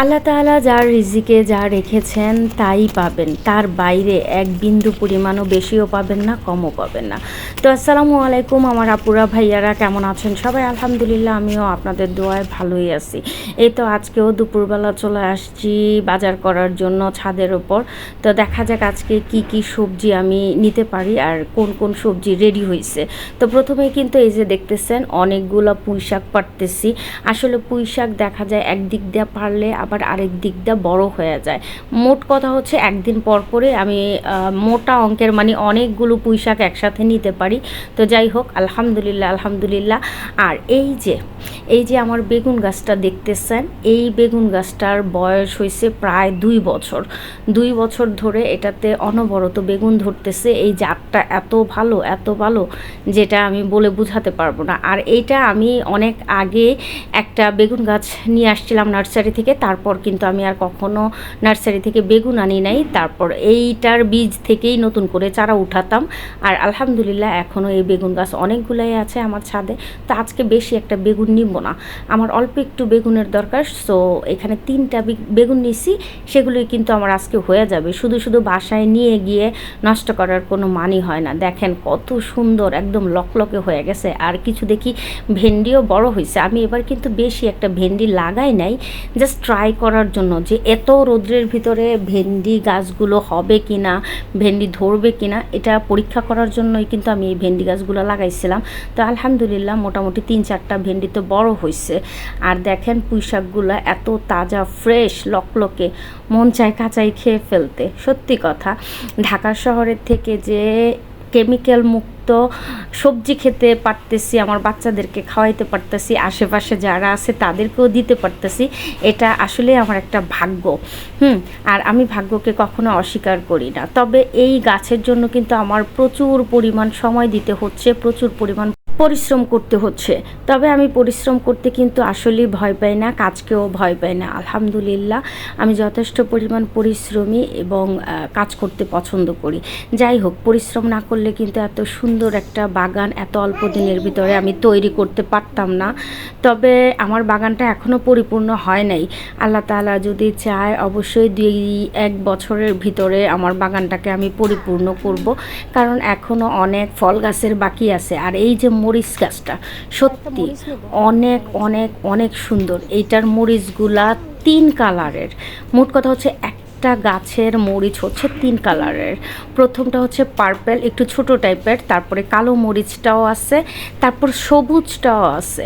আল্লাহ তাআলা যার রিজিকে যা রেখেছেন তাই পাবেন, তার বাইরে এক বিন্দু পরিমাণও বেশিও পাবেন না, কমও পাবেন না। তো আসসালামু আলাইকুম আমার আপুরা ভাইয়ারা, কেমন আছেন সবাই? আলহামদুলিল্লাহ, আমিও আপনাদের দোয়ায় ভালোই আছি। এই তো আজকেও দুপুরবেলা চলে আসছি বাজার করার জন্য ছাদের ওপর। তো দেখা যাক আজকে কি কি সবজি আমি নিতে পারি আর কোন কোন সবজি রেডি হয়েছে। তো প্রথমেই কিন্তু এই যে দেখতেছেন অনেকগুলো পুঁই শাক পাড়তেছি। আসলে পুঁই শাক দেখা যায় একদিক দিয়ে পারলে আবার আরেক দিক দিয়ে বড় হয়ে যায়। মোট কথা হচ্ছে একদিন পর পরে আমি মোটা অঙ্কের মানে অনেকগুলো পুঁই শাক একসাথে নিতে পারি। তো যাই হোক, আলহামদুলিল্লাহ আলহামদুলিল্লাহ। আর এই যে আমার বেগুন গাছটা দেখতেছেন, এই বেগুন গাছটার বয়স হয়েছে প্রায় 2 বছর। 2 বছর ধরে এটাতে অনবরত বেগুন ধরতেছে। এই জাতটা এত ভালো যেটা আমি বলে বোঝাতে পারবো না। আর এইটা আমি অনেক আগে একটা বেগুন গাছ নিয়ে আসছিলাম নার্সারি থেকে, তারপর কিন্তু আমি আর কখনো নার্সারি থেকে বেগুন আনি নাই। তারপর এইটার বীজ থেকেই নতুন করে চারা উঠাতাম। আর আলহামদুলিল্লাহ এখনও এই বেগুন গাছ অনেকগুলাই আছে আমার ছাদে। তো আজকে বেশি একটা বেগুন নিব না, আমার অল্প একটু বেগুনের দরকার। সো এখানে 3টা বেগুন নিছি, সেগুলোই কিন্তু আমার আজকে হয়ে যাবে। শুধু শুধু বাসায় নিয়ে গিয়ে নষ্ট করার কোনো মানই হয় না। দেখেন কত সুন্দর, একদম লকলকে হয়ে গেছে। আর কিছু দেখি ভেন্ডিও বড় হয়েছে। আমি এবার কিন্তু বেশি একটা ভেন্ডি লাগাই নাই, জাস্ট ট্রাই করার জন্য যে এত রোদ্রের ভিতরে ভেন্ডি গাছগুলো হবে কি না, ভেন্ডি ধরবে কি না, এটা পরীক্ষা করার জন্যই কিন্তু আমি এই ভেন্ডি গাছগুলো লাগাইছিলাম। তো আলহামদুলিল্লাহ মোটামুটি 3-4টা ভেন্ডি তো বড় হয়েছে। আর দেখেন পুঁই শাকগুলো এত তাজা ফ্রেশ লকলকে, মন চায় কাঁচাই খেয়ে ফেলতে। সত্যি কথা, ঢাকা শহরের থেকে যে কেমিক্যাল মুক্ত সবজি খেতে পারতেছি, আমার বাচ্চাদেরকে খাওয়াইতে পারতেছি, আশেপাশে যারা আছে তাদেরকেও দিতে পারতেছি, এটা আসলে আমার একটা ভাগ্য। আর আমি ভাগ্যকে কখনো অস্বীকার করি না। তবে এই গাছের জন্য কিন্তু আমার প্রচুর পরিমাণ সময় দিতে হচ্ছে, প্রচুর পরিমাণ পরিশ্রম করতে হচ্ছে। তবে আমি পরিশ্রম করতে কিন্তু আসলেই ভয় পাই না, কাজকেও ভয় পাই না। আলহামদুলিল্লাহ আমি যথেষ্ট পরিমাণ পরিশ্রমী এবং কাজ করতে পছন্দ করি। যাই হোক, পরিশ্রম না করলে কিন্তু এত সুন্দর একটা বাগান এত অল্প দিনের ভিতরে আমি তৈরি করতে পারতাম না। তবে আমার বাগানটা এখনও পরিপূর্ণ হয় নাই। আল্লাহ তাআলা যদি চায় অবশ্যই 2-1 বছরের ভিতরে আমার বাগানটাকে আমি পরিপূর্ণ করব, কারণ এখনও অনেক ফল গাছের বাকি আছে। আর এই যে মরিচ গাছটা সত্যি অনেক অনেক অনেক সুন্দর। এইটার মরিচগুলা 3 কালারের। মোট কথা হচ্ছে একটা গাছের মরিচ হচ্ছে 3 কালারের। প্রথমটা হচ্ছে পার্পেল, একটু ছোট টাইপের, তারপরে কালো মরিচটাও আছে, তারপর সবুজটাও আছে।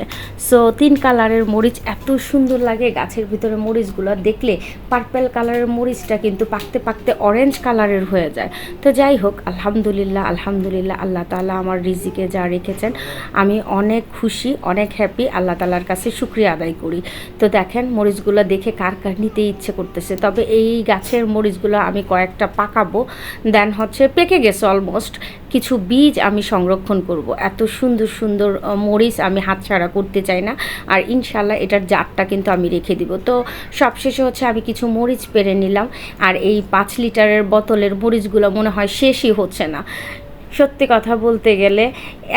সো 3 কালারের মরিচ এত সুন্দর লাগে গাছের ভিতরে মরিচগুলো দেখলে। পার্পেল কালারের মরিচটা কিন্তু পাকতে পাকতে অরেঞ্জ কালারের হয়ে যায়। তো যাই হোক, আলহামদুলিল্লাহ আলহামদুলিল্লাহ, আল্লাহ তাআলা আমার রিজিকে যা রেখেছেন আমি অনেক খুশি, অনেক হ্যাপি। আল্লাহ তাআলার কাছে শুকরিয়া আদায় করি। তো দেখেন মরিচগুলো দেখে কার কার নিতে ইচ্ছে করতেছে। তবে এই গাছের মরিচগুলো আমি কয়েকটা পাকাবো, দেন হচ্ছে পেকে গেছে অলমোস্ট। কিছু বীজ আমি সংরক্ষণ করব। এত সুন্দর সুন্দর মরিচ আমি হাতছাড়া করতে চাই না। আর ইনশাল্লাহ এটার জাতটা কিন্তু আমি রেখে দিব। তো সবশেষে হচ্ছে আমি কিছু মরিচ পেরে নিলাম। আর এই 5 লিটারের বোতলের মরিচগুলো মনে হয় শেষই হচ্ছে না। সত্যি কথা বলতে গেলে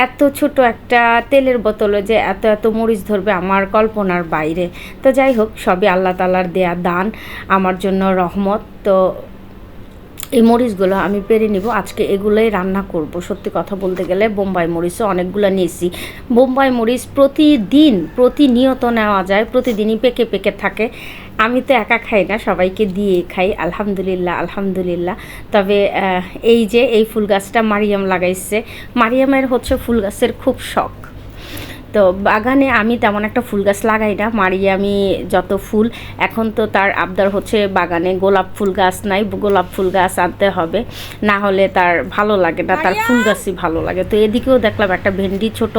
এত ছোট একটা তেলের বোতলে যে এত এত মরিচ ধরবে আমার কল্পনার বাইরে। তো যাই হোক, সবই আল্লাহ তাআলার দেয়া দান, আমার জন্য রহমত। তো এই মরিচগুলো আমি পেরে নিব, আজকে এগুলোই রান্না করব। সত্যি কথা বলতে গেলে বোম্বাই মরিচও অনেকগুলো নিয়েছি। বোম্বাই মরিচ প্রতিনিয়ত নেওয়া যায়, প্রতিদিনই পেকে পেকে থাকে। আমি তো একা খাই না, সবাইকে দিয়ে খাই। আলহামদুলিল্লাহ আলহামদুলিল্লাহ। তবে এই যে এই ফুল গাছটা মারিয়াম লাগাইছে। মারিয়ামের হচ্ছে ফুল গাছের খুব শখ। তো বাগানে আমি তেমন একটা ফুল গাছ লাগাই না, আমি যত ফুল এখন তো তার আবদার হচ্ছে বাগানে গোলাপ ফুল গাছ নাই, গোলাপ ফুল গাছ আনতে হবে, না হলে তার ভালো লাগে না, তার ফুল গাছই ভালো লাগে। তো এদিকেও দেখলাম একটা ভেন্ডি ছোট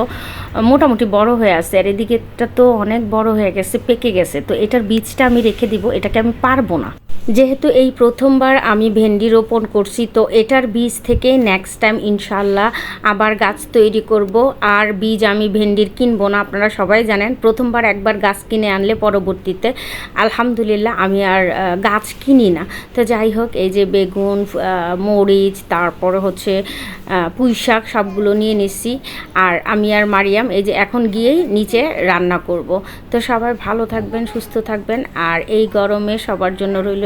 মোটামুটি বড় হয়ে আছে, আর এদিকেটা তো অনেক বড় হয়ে গেছে, পেকে গেছে। তো এটার বীজটা আমি রেখে দিব, এটাকে আমি পারবো না। যেহেতু এই প্রথমবার আমি ভেন্ডি রোপণ করছি, তো এটার বীজ থেকে নেক্সট টাইম ইনশাল্লাহ আবার গাছ তৈরি করব। আর বীজ আমি ভেন্ডির কিনবো না, আপনারা সবাই জানেন প্রথমবার একবার গাছ কিনে আনলে পরবর্তীতে আলহামদুলিল্লাহ আমি আর গাছ কিনি না। তো যাই হোক, এই যে বেগুন, মরিচ, তারপরে হচ্ছে পুঁই শাক সবগুলো নিয়ে নিচ্ছি। আর আমি আর মারিয়াম এই যে এখন গিয়েই নিচে রান্না করব। তো সবাই ভালো থাকবেন, সুস্থ থাকবেন। আর এই গরমে সবার জন্য রইল